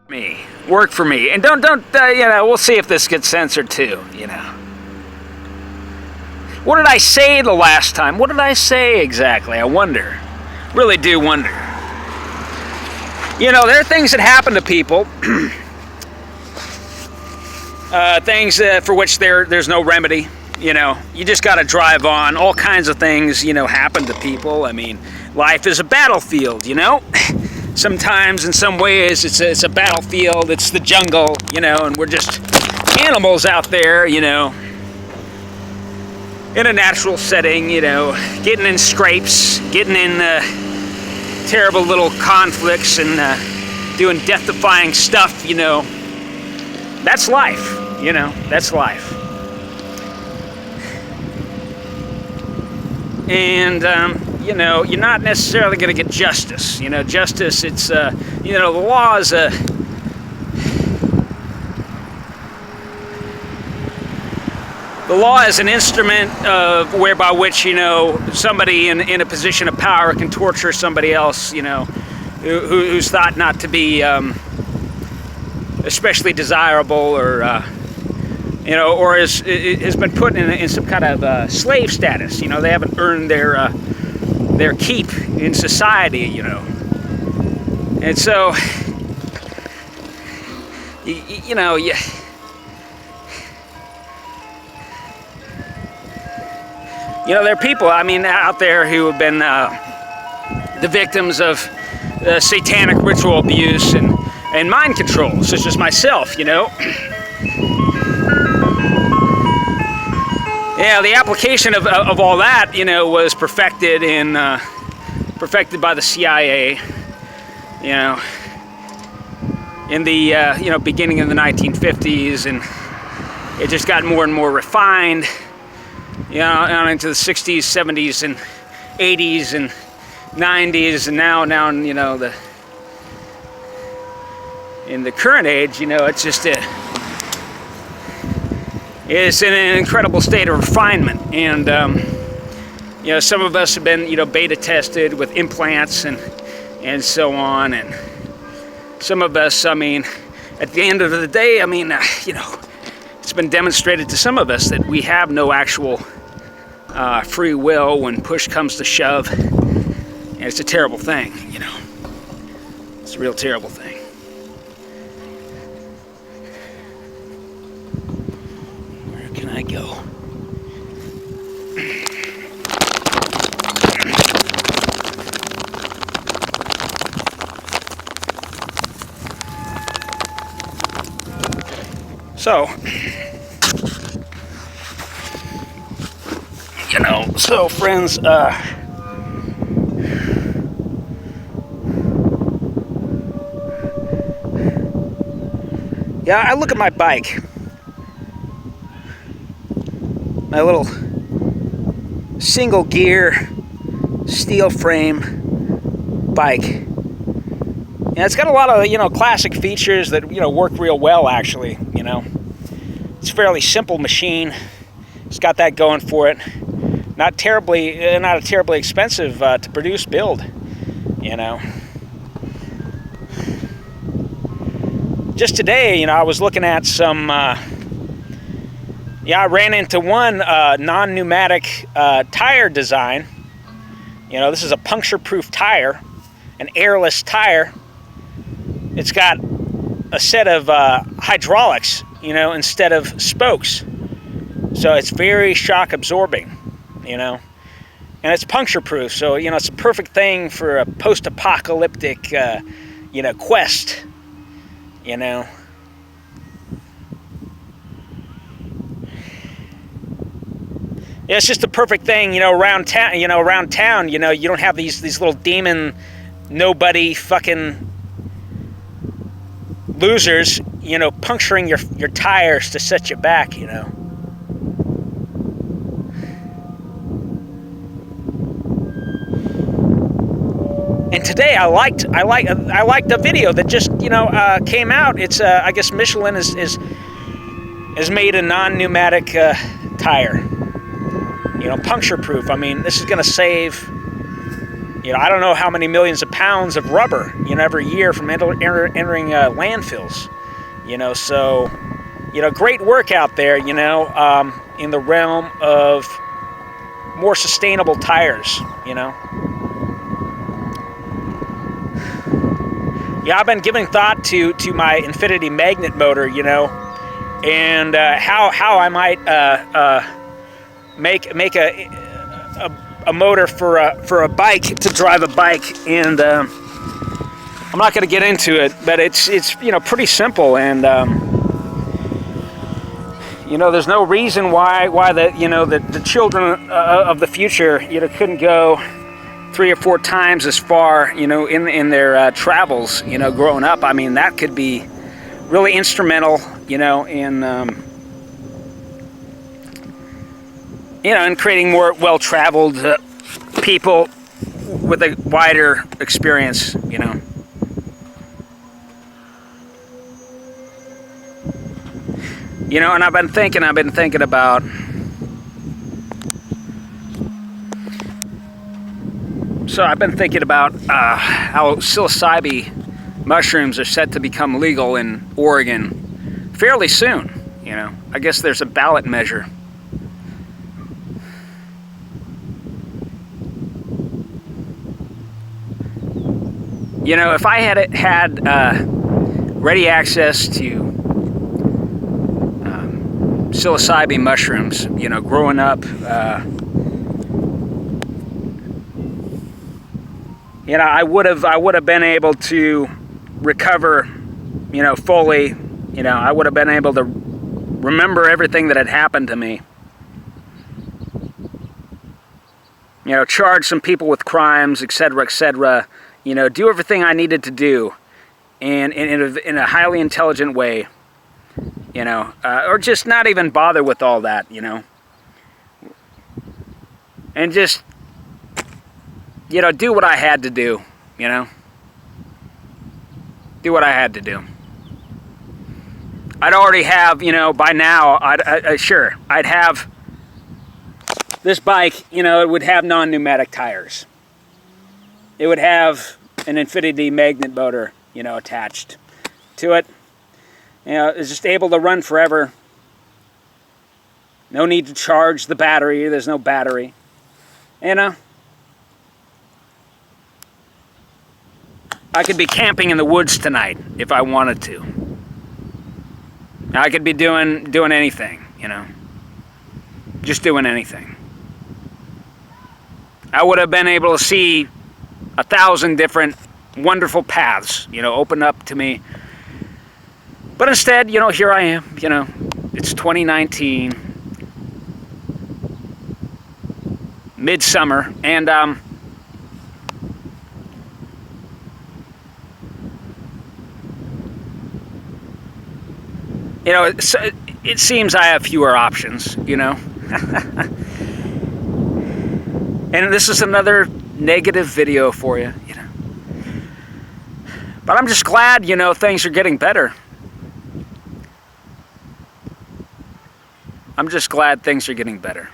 Me, work for me, and don't we'll see if this gets censored too. What did I say the last time? What did I say exactly? I wonder, really do wonder. There are things that happen to people, things for which there's no remedy. You just got to drive on. All kinds of things happen to people. I mean, life is a battlefield. Sometimes, in some ways, it's a battlefield. It's the jungle, and we're just animals out there, in a natural setting, getting in scrapes, getting in terrible little conflicts, and doing death-defying stuff. That's life. That's life. And you're not necessarily going to get justice. Justice, it's, the law is the law is an instrument whereby which, somebody in a position of power can torture somebody else, who's thought not to be especially desirable or, or has been put in some kind of slave status. They haven't earned their keep in society, and so there are people, out there who have been the victims of satanic ritual abuse and mind control, such as myself. Yeah, the application of all that, was perfected by the CIA, in the, beginning of the 1950s, and it just got more and more refined, on into the 60s, 70s, and 80s, and 90s, and now, in the current age, it's just it's in an incredible state of refinement, and some of us have been beta tested with implants and so on, and some of us, at the end of the day, it's been demonstrated to some of us that we have no actual free will when push comes to shove, and it's a terrible thing. It's a real terrible thing. Can I go? So, friends, yeah, I look at my bike. My little single gear steel frame bike, and it's got a lot of classic features that work real well, actually. It's a fairly simple machine. It's got that going for it. Not a terribly expensive to produce build. Just today, I was looking at some. I ran into one non-pneumatic tire design. This is a puncture-proof tire, an airless tire. It's got a set of hydraulics, instead of spokes. So it's very shock absorbing, and it's puncture-proof. So, it's a perfect thing for a post-apocalyptic, quest, Yeah, it's just the perfect thing, around town. You don't have these little demon, nobody fucking losers, puncturing your tires to set you back, And today I liked a video that just came out. It's I guess Michelin has made a non-pneumatic tire. Puncture proof. This is going to save, You know, I don't know how many millions of pounds of rubber, you know, every year from entering landfills. You know, so, you know, great work out there, you know, in the realm of more sustainable tires, you know. Yeah, I've been giving thought to my infinity magnet motor, you know, and how I might make a motor for a bike, to drive a bike. And I'm not going to get into it, but it's you know, pretty simple. And you know, there's no reason why the, you know, the children of the future, you know, couldn't go 3 or 4 times as far, you know, in their travels, you know, growing up. I mean, that could be really instrumental, you know, in you know, in creating more well-traveled people with a wider experience, you know. You know, and I've been thinking about how psilocybin mushrooms are set to become legal in Oregon fairly soon. You know, I guess there's a ballot measure. You know, if I had ready access to psilocybin mushrooms, you know, growing up, you know, I would have been able to recover, you know, fully. You know, I would have been able to remember everything that had happened to me. You know, charge some people with crimes, etc., etc. You know, do everything I needed to do, and in a highly intelligent way. You know, or just not even bother with all that. You know, and just, you know, do what I had to do. You know, do what I had to do. I'd already have, you know, by now, I'd have this bike, you know, it would have non-pneumatic tires. It would have an infinity magnet motor, you know, attached to it. You know, it's just able to run forever. No need to charge the battery. There's no battery. You know, I could be camping in the woods tonight if I wanted to. I could be doing anything, you know, just doing anything. I would have been able to see 1,000 different wonderful paths, you know, open up to me. But instead, you know, here I am, you know, it's 2019, midsummer, and you know, it seems I have fewer options, you know. And this is another negative video for you, you know. But I'm just glad, you know, things are getting better. I'm just glad things are getting better.